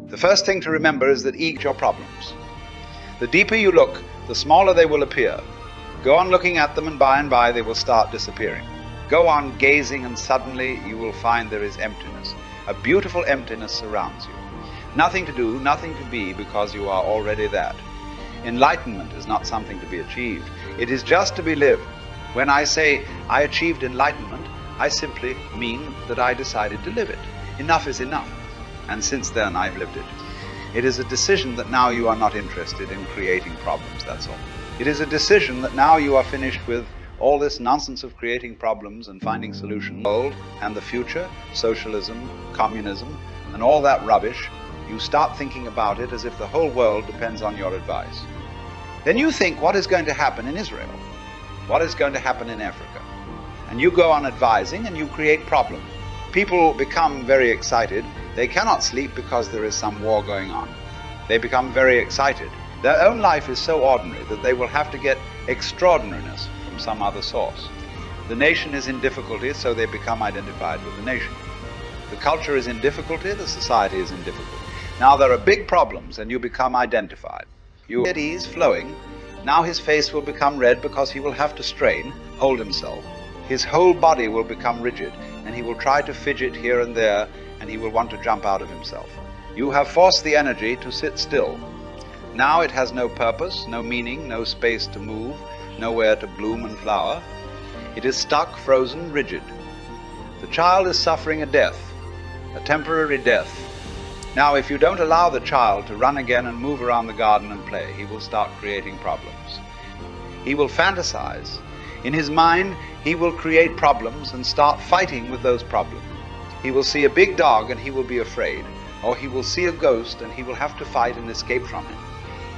The first thing to remember is that each your problems. The deeper you look, the smaller they will appear. Go on looking at them, and by they will start disappearing. Go on gazing, and suddenly you will find there is emptiness. A beautiful emptiness surrounds you. Nothing to do, nothing to be, because you are already that. Enlightenment is not something to be achieved. It is just to be lived. When I say I achieved enlightenment, I simply mean that I decided to live it. Enough is enough. And since then I've lived it. It is a decision that now you are not interested in creating problems, that's all. It is a decision that now you are finished with all this nonsense of creating problems and finding solutions. The world and the future, socialism, communism, and all that rubbish, you start thinking about it as if the whole world depends on your advice. Then you think, what is going to happen in Israel? What is going to happen in Africa? And you go on advising and you create problems. People become very excited. They cannot sleep because there is some war going on. They become very excited. Their own life is so ordinary that they will have to get extraordinariness from some other source. The nation is in difficulty, so they become identified with the nation. The culture is in difficulty, the society is in difficulty. Now there are big problems and you become identified. You are at ease, flowing. Now his face will become red because he will have to strain, hold himself. His whole body will become rigid, and he will try to fidget here and there, and he will want to jump out of himself. You have forced the energy to sit still. Now it has no purpose, no meaning, no space to move, nowhere to bloom and flower. It is stuck, frozen, rigid. The child is suffering a death, a temporary death. Now if you don't allow the child to run again and move around the garden and play, he will start creating problems. He will fantasize. In his mind, he will create problems and start fighting with those problems. He will see a big dog and he will be afraid, or he will see a ghost and he will have to fight and escape from him.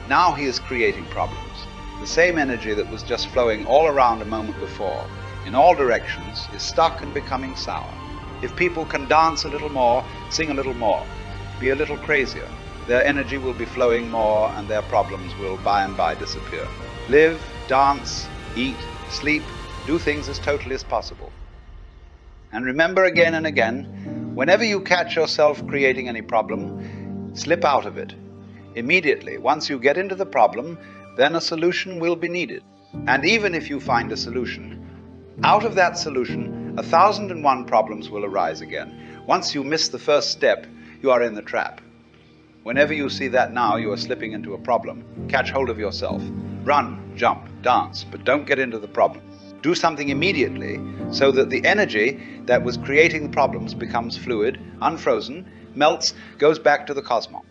Now he is creating problems. The same energy that was just flowing all around a moment before, in all directions, is stuck and becoming sour. If people can dance a little more, sing a little more, be a little crazier, their energy will be flowing more and their problems will by and by disappear. Live, dance, eat, sleep, do things as totally as possible. And remember again and again, whenever you catch yourself creating any problem, slip out of it. Immediately, once you get into the problem, then a solution will be needed. And even if you find a solution, out of that solution, 1,001 problems will arise again. Once you miss the first step, you are in the trap. Whenever you see that now you are slipping into a problem, catch hold of yourself. Run, jump, dance, but don't get into the problem. Do something immediately so that the energy that was creating the problems becomes fluid, unfrozen, melts, goes back to the cosmos.